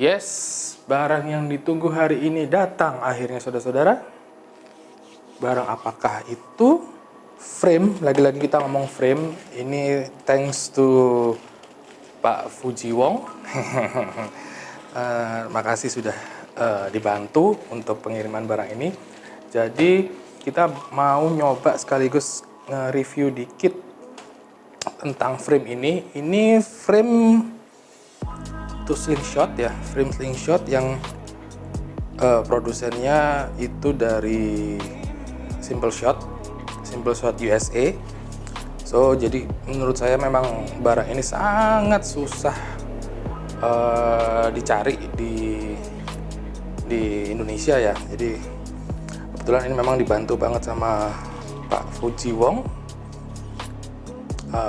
Yes, barang yang ditunggu hari ini datang akhirnya saudara-saudara. Barang apakah itu? Frame, lagi-lagi kita ngomong frame. Ini thanks to Pak Fuji Wong. Makasih sudah dibantu untuk pengiriman barang ini. Jadi kita mau nyoba sekaligus nge-review dikit tentang frame ini. Ini frame slingshot ya, frame slingshot yang produsennya itu dari Simple Shot USA. So jadi menurut saya memang barang ini sangat susah dicari di Indonesia ya. Jadi kebetulan ini memang dibantu banget sama Pak Fuji Wong,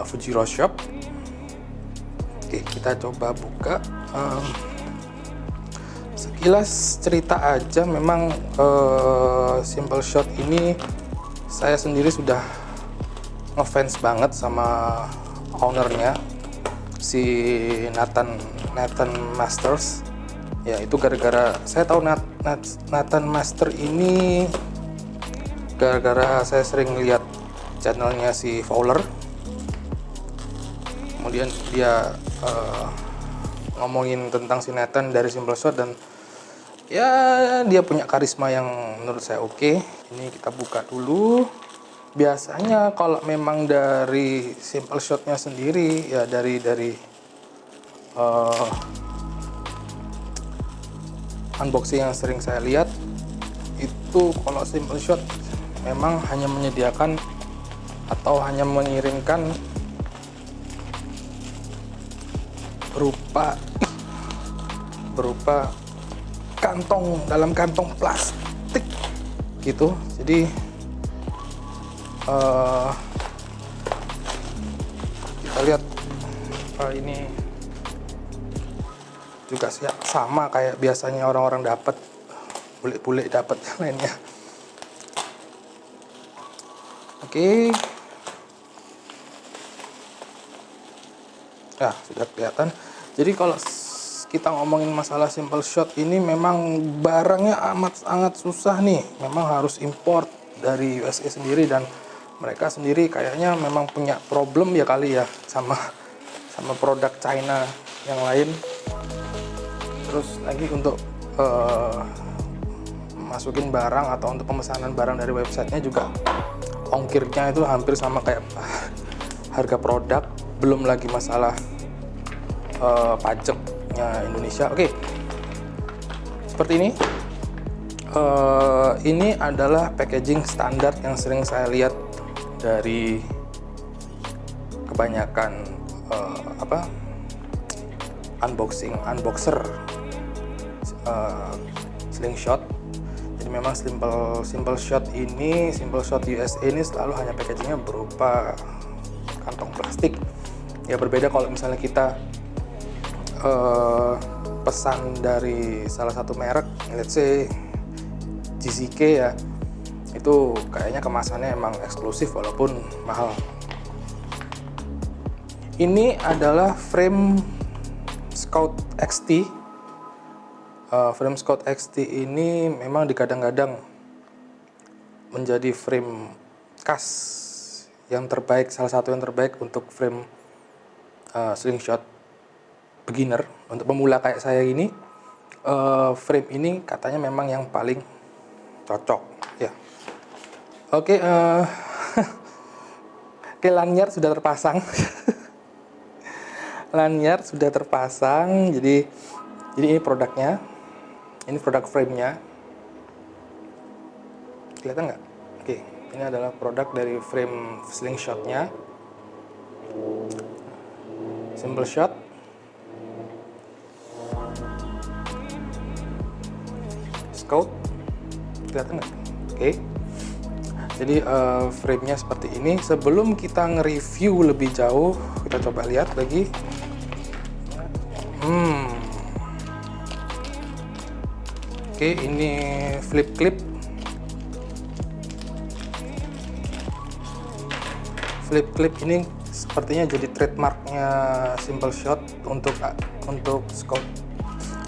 Fujiro Shop. Oke, kita coba buka. Sekilas cerita aja, memang Simple Shot ini saya sendiri sudah ngefans banget sama ownernya, si Nathan Masters. Ya itu gara-gara saya tahu Nathan Master ini gara-gara saya sering lihat channelnya si Fowler. Kemudian dia ngomongin tentang si Nathan dari Simple Shot, dan ya dia punya karisma yang menurut saya oke. Ini kita buka dulu. Biasanya kalau memang dari Simple Shotnya sendiri ya, dari unboxing yang sering saya lihat itu, kalau Simple Shot memang hanya menyediakan atau hanya mengirimkan berupa kantong, dalam kantong plastik gitu. Jadi kita lihat ini juga sama kayak biasanya orang-orang dapat, bule-bule dapat yang lainnya. Oke. Ya, sudah kelihatan. Jadi kalau kita ngomongin masalah Simple Shot ini, memang barangnya amat sangat susah nih. Memang harus import dari USA sendiri, dan mereka sendiri kayaknya memang punya problem ya kali ya sama produk China yang lain. Terus lagi untuk masukin barang atau untuk pemesanan barang dari websitenya juga ongkirnya itu hampir sama kayak harga produk, belum lagi masalah pajaknya Indonesia. Oke, seperti ini. Ini adalah packaging standar yang sering saya lihat dari kebanyakan unboxer slingshot. Jadi memang Simple Shot USA ini selalu hanya packagingnya berupa kantong plastik. Ya berbeda kalau misalnya kita pesan dari salah satu merek, let's say GZK ya, itu kayaknya kemasannya emang eksklusif walaupun mahal. Ini adalah frame Scout XT. Frame Scout XT ini memang digadang-gadang menjadi frame khas yang terbaik, salah satu yang terbaik untuk frame slingshot beginner, untuk pemula kayak saya ini. Frame ini katanya memang yang paling cocok ya. Oke, lanyard sudah terpasang. Lanyard sudah terpasang. Jadi ini produknya, ini produk frame-nya. Kelihatan nggak? Oke, ini adalah produk dari frame slingshot-nya. Simple Shot. Scout, kelihatan nggak? Oke. Jadi frame-nya seperti ini. Sebelum kita nge-review lebih jauh, kita coba lihat lagi. Oke, ini flip clip. Flip clip ini sepertinya jadi trademarknya Simple Shot untuk scout.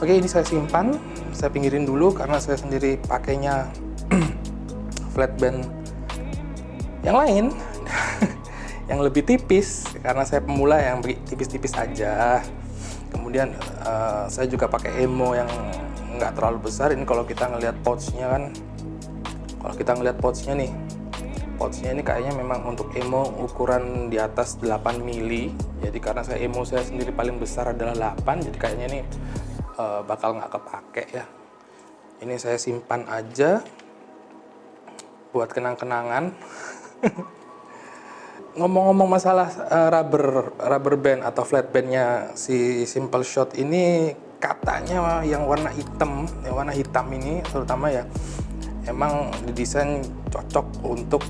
Oke, ini saya simpan, saya pinggirin dulu karena saya sendiri pakainya flat band yang lain yang lebih tipis karena saya pemula yang tipis-tipis aja. Kemudian saya juga pakai emo yang nggak terlalu besar. Ini kalau kita ngelihat pouchnya kan, kalau kita ngelihat pouchnya nih, pouchnya ini kayaknya memang untuk emo ukuran di atas 8 mili. Jadi karena saya emo saya sendiri paling besar adalah 8, jadi kayaknya ini bakal nggak kepake ya. Ini saya simpan aja buat kenang-kenangan. Ngomong-ngomong masalah rubber band atau flat bandnya si Simple Shot ini, katanya yang warna hitam ini terutama ya, emang didesain cocok untuk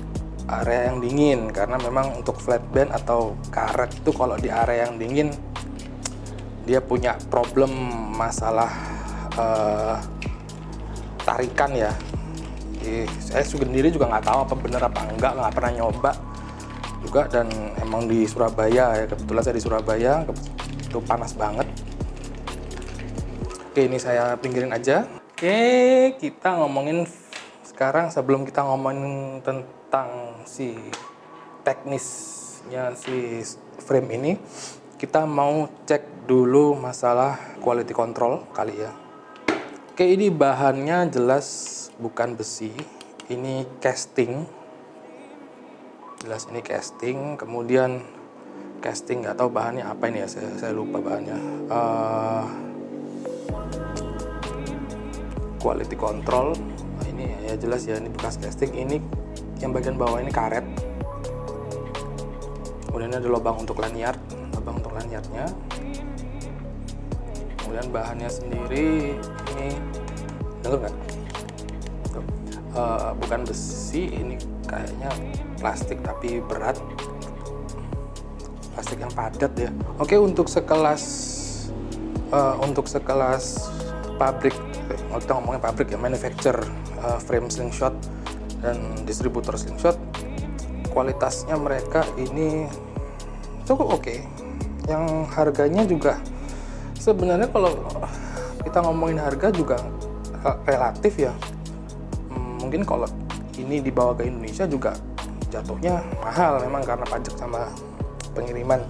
area yang dingin, karena memang untuk flat band atau karet itu kalau di area yang dingin dia punya problem masalah tarikan ya. Saya sendiri juga nggak tahu apa bener apa enggak, nggak pernah nyoba juga. Dan emang di Surabaya ya, kebetulan saya di Surabaya, itu panas banget. Oke, ini saya pinggirin aja. Oke, kita ngomongin sekarang, sebelum kita ngomongin tentang si teknisnya si frame ini, kita mau cek dulu masalah quality control kali ya. Oke, ini bahannya jelas bukan besi, ini casting. Jelas ini casting, kemudian casting nggak tahu bahannya apa ini ya, saya lupa bahannya. Quality control, nah, ini ya jelas ya, ini bekas casting. Ini yang bagian bawah ini karet, kemudian ada lubang untuk lanyardnya. Kemudian bahannya sendiri ini dengar nggak? Bukan besi, ini kayaknya plastik tapi berat, plastik yang padat ya. Oke, untuk sekelas pabrik, kita ngomongin pabrik ya, manufacturer frame slingshot dan distributor slingshot, kualitasnya mereka ini cukup oke. Yang harganya juga sebenarnya kalau kita ngomongin harga juga relatif ya. Mungkin kalau ini dibawa ke Indonesia juga jatuhnya mahal memang karena pajak sama pengiriman.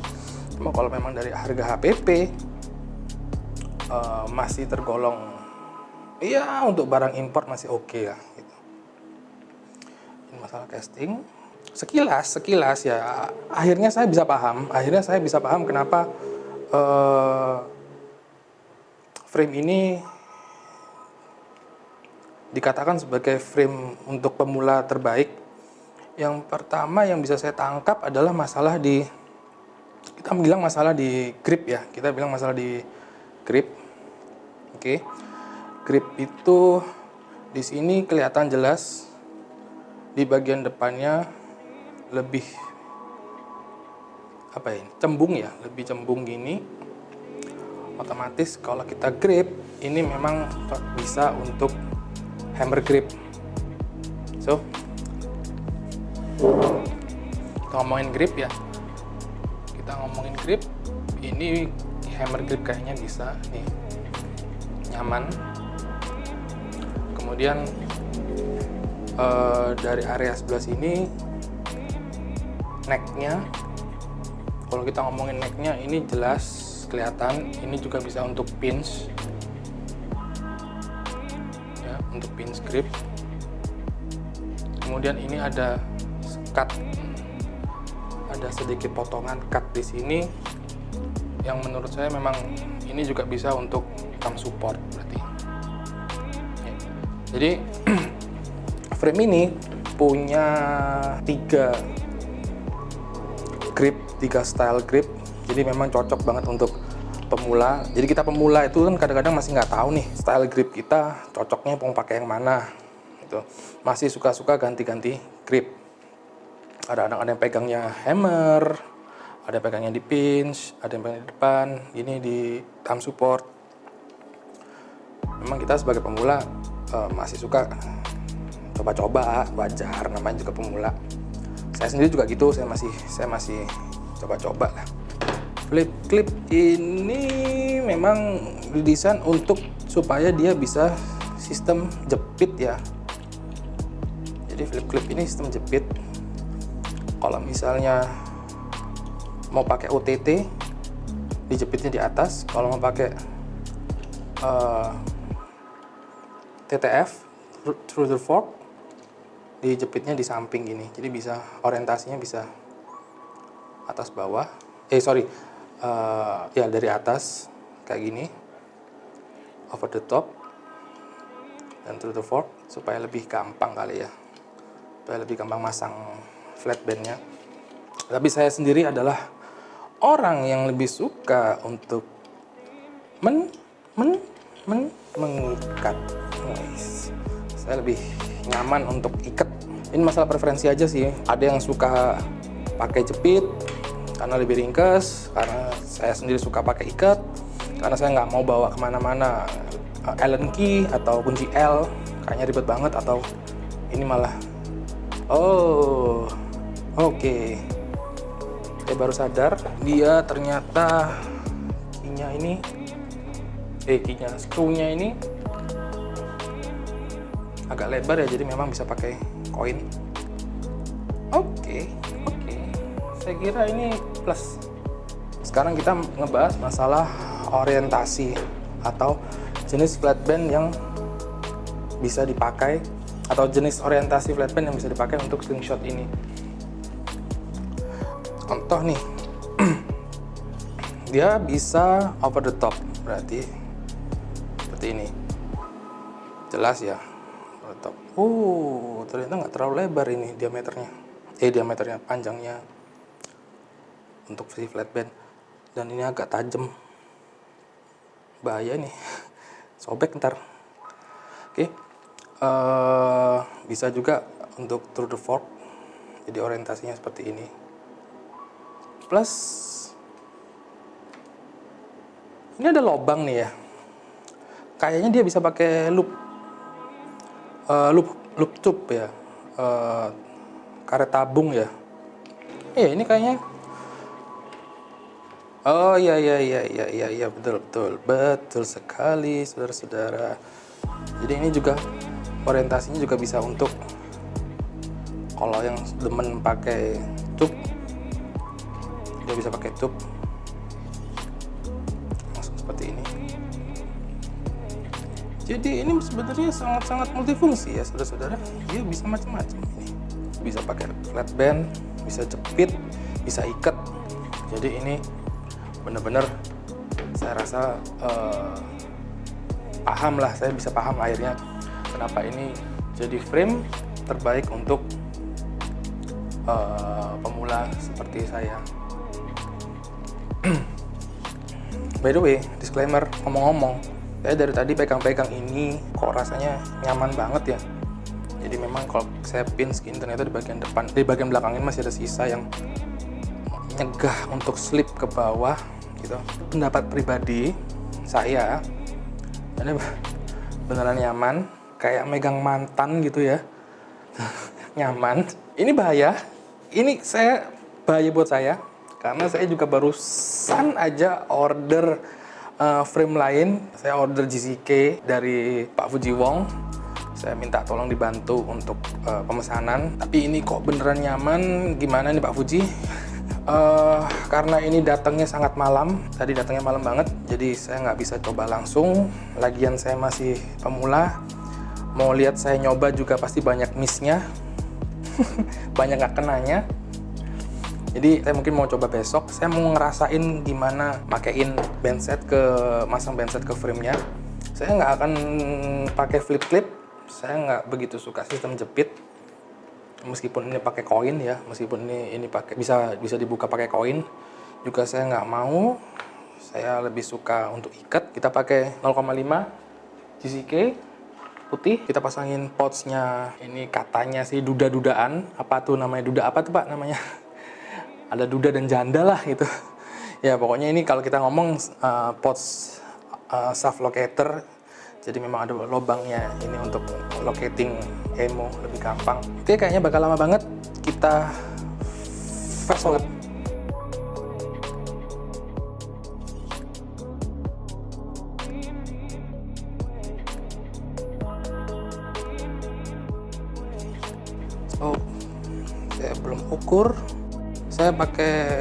Cuma kalau memang dari harga HPP masih tergolong ya, untuk barang impor masih oke ya gitu. Ini masalah casting sekilas ya, akhirnya saya bisa paham kenapa frame ini dikatakan sebagai frame untuk pemula terbaik. Yang pertama yang bisa saya tangkap adalah masalah di grip ya. Kita bilang masalah di grip. Oke. Grip itu di sini kelihatan jelas, di bagian depannya lebih cembung ya, lebih cembung gini. Otomatis kalau kita grip ini memang bisa untuk hammer grip. So, kita ngomongin grip ya. Ini hammer grip kayaknya bisa nih, nyaman. Kemudian dari area sebelah sini necknya, kalau kita ngomongin necknya ini jelas kelihatan. Ini juga bisa untuk pinch ya, untuk pinch grip. Kemudian ini ada cut, ada sedikit potongan cut di sini yang menurut saya memang ini juga bisa untuk thumb support berarti. Jadi frame ini punya 3 style grip, jadi memang cocok banget untuk pemula. Jadi kita pemula itu kan kadang-kadang masih nggak tahu nih style grip kita cocoknya mau pakai yang mana gitu. Masih suka-suka ganti-ganti grip. Ada yang pegangnya hammer, ada yang pegangnya di pinch, ada yang pegangnya di depan, ini di thumb support. Memang kita sebagai pemula masih suka coba-coba, wajar, namanya juga pemula. Saya sendiri juga gitu, saya masih coba-coba lah. Flip clip ini memang didesain untuk supaya dia bisa sistem jepit ya. Jadi flip clip ini sistem jepit. Kalau misalnya mau pakai OTT, dijepitnya di atas. Kalau mau pakai TTF, through the fork, dijepitnya di samping gini. Jadi bisa orientasinya bisa atas bawah. Ya dari atas kayak gini, over the top, dan through the fork supaya lebih gampang kali ya. Supaya lebih gampang masang flatbandnya. Tapi saya sendiri adalah orang yang lebih suka untuk mengikat. Saya lebih nyaman untuk ikat. Ini masalah preferensi aja sih. Ada yang suka pakai jepit karena lebih ringkas, karena saya sendiri suka pakai ikat karena saya nggak mau bawa kemana-mana Allen key atau kunci L, kayaknya ribet banget. Atau ini malah oke. Saya baru sadar dia ternyata skrunya ini agak lebar ya, jadi memang bisa pakai koin. Oke. Saya kira ini plus. Sekarang kita ngebahas masalah orientasi atau jenis flatband yang bisa dipakai, atau jenis orientasi flatband yang bisa dipakai untuk slingshot ini. Contoh nih, dia bisa over the top, berarti seperti ini. Jelas ya, over the top. Ternyata nggak terlalu lebar ini diameternya, panjangnya untuk si flatband. Dan ini agak tajam, bahaya nih, sobek ntar. Oke. Bisa juga untuk through the fork, jadi orientasinya seperti ini. Plus ini ada lobang nih ya, kayaknya dia bisa pakai loop tube ya, karet tabung ya. Ini kayaknya iya, betul sekali saudara-saudara. Jadi ini juga orientasinya juga bisa untuk kalau yang demen pakai tube, dia bisa pakai tube langsung seperti ini. Jadi ini sebenarnya sangat-sangat multifungsi ya saudara-saudara. Dia bisa macam-macam ini. Bisa pakai flatband, bisa jepit, bisa ikat. Jadi ini benar-benar saya rasa saya bisa paham akhirnya kenapa ini jadi frame terbaik untuk pemula seperti saya. By the way, disclaimer, ngomong-ngomong, saya dari tadi pegang-pegang ini kok rasanya nyaman banget ya. Jadi memang kalau saya pin skin, ternyata di bagian belakang ini masih ada sisa yang nyegah untuk slip ke bawah gitu. Pendapat pribadi saya, ini beneran nyaman, kayak megang mantan gitu ya. Nyaman. Ini bahaya buat saya karena saya juga barusan aja order frame lain. Saya order GCK dari Pak Fuji Wong. Saya minta tolong dibantu untuk pemesanan, tapi ini kok beneran nyaman. Gimana nih Pak Fuji? Karena ini datangnya sangat malam, tadi datangnya malam banget, jadi saya nggak bisa coba langsung. Lagian saya masih pemula, mau lihat saya nyoba juga pasti banyak missnya, banyak nggak kenanya. Jadi saya mungkin mau coba besok. Saya mau ngerasain gimana masang bandset ke frame-nya. Saya nggak akan pakai flip clip, saya nggak begitu suka sistem jepit. Meskipun ini pakai koin ya, meskipun ini pakai bisa dibuka pakai koin, juga saya nggak mau. Saya lebih suka untuk ikat. Kita pakai 0,5 GCK putih. Kita pasangin pouch-nya. Ini katanya sih duda-dudaan. Apa tuh namanya, duda apa tuh Pak namanya? Ada duda dan janda lah gitu. Ya pokoknya ini kalau kita ngomong pouch shaft locator. Jadi memang ada lubangnya ini untuk locating emo lebih gampang. Oke, kayaknya bakal lama banget. Kita fast forward. Oh, saya belum ukur. Saya pakai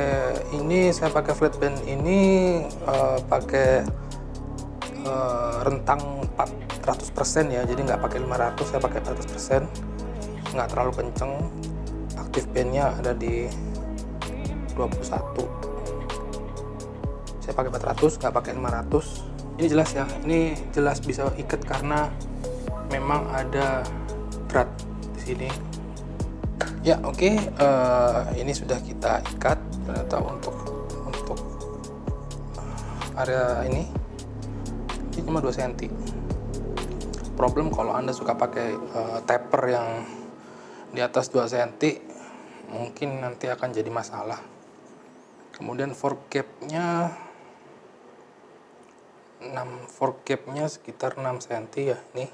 flatband ini pakai rentang 400% ya, jadi nggak pakai 500, saya pakai 400%, nggak terlalu kenceng. Aktif bandnya ada di 21. Saya pakai 400, nggak pakai 500. Ini jelas ya, ini jelas bisa ikat karena memang ada drat di sini. Ya oke, ini sudah kita ikat. Ternyata untuk area ini cuma 2 cm. Problem kalau Anda suka pakai taper yang di atas 2 cm, mungkin nanti akan jadi masalah. Kemudian fork gapnya sekitar 6 cm ya, ini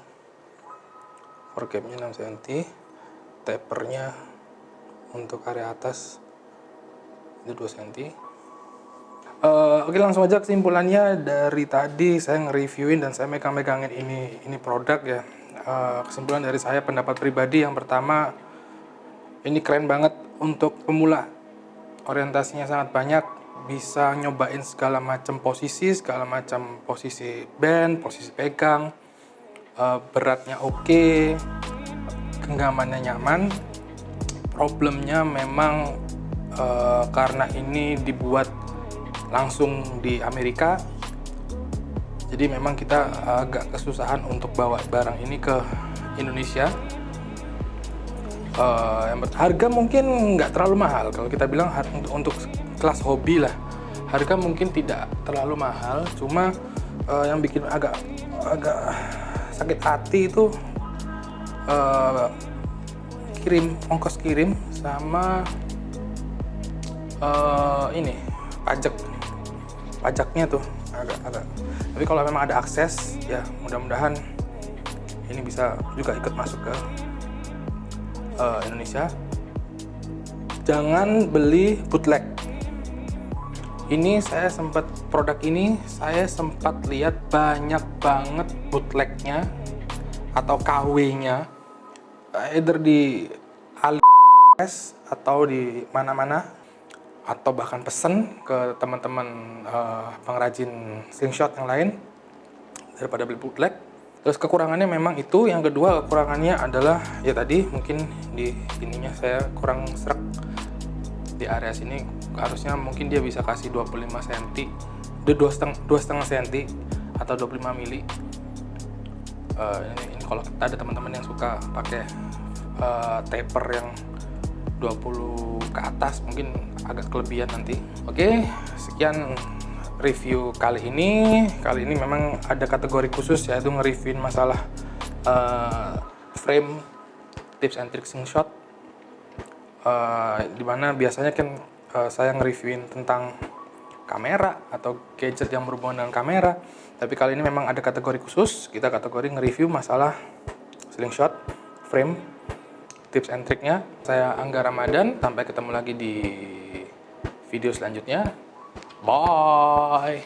fork gapnya 6 cm, tapernya untuk area atas itu 2 cm. Oke, langsung aja kesimpulannya. Dari tadi saya nge-reviewin dan saya megang-megangin ini produk ya. Kesimpulan dari saya, pendapat pribadi, yang pertama, ini keren banget untuk pemula. Orientasinya sangat banyak, bisa nyobain segala macam posisi band, posisi pegang, beratnya oke, genggamannya nyaman. Problemnya memang karena ini dibuat langsung di Amerika, jadi memang kita agak kesusahan untuk bawa barang ini ke Indonesia. Harga mungkin nggak terlalu mahal, kalau kita bilang untuk kelas hobi lah, harga mungkin tidak terlalu mahal. Cuma yang bikin agak sakit hati itu ongkos kirim sama ini pajaknya tuh agak. Tapi kalau memang ada akses ya, mudah-mudahan ini bisa juga ikut masuk ke Indonesia. Jangan beli bootleg. Produk ini saya sempat lihat banyak banget bootlegnya atau KW-nya, either di AliExpress atau di mana-mana, atau bahkan pesen ke teman-teman pengrajin slingshot yang lain daripada beli bootleg. Terus kekurangannya memang itu. Yang kedua kekurangannya adalah ya tadi, mungkin di ininya saya kurang serak di area sini. Harusnya mungkin dia bisa kasih 25 cm, 2,5 cm atau 25 mili. Ini kalau kita ada teman-teman yang suka pakai taper yang 20 ke atas, mungkin agak kelebihan nanti. Oke, sekian review kali ini. Kali ini memang ada kategori khusus, yaitu nge-reviewin masalah frame tips and tricks slingshot. Dimana biasanya kan saya nge-reviewin tentang kamera atau gadget yang berhubungan dengan kamera. Tapi kali ini memang ada kategori khusus, kita kategori nge-review masalah slingshot frame tips and triknya. Saya Angga Ramadan, sampai ketemu lagi di video selanjutnya. Bye.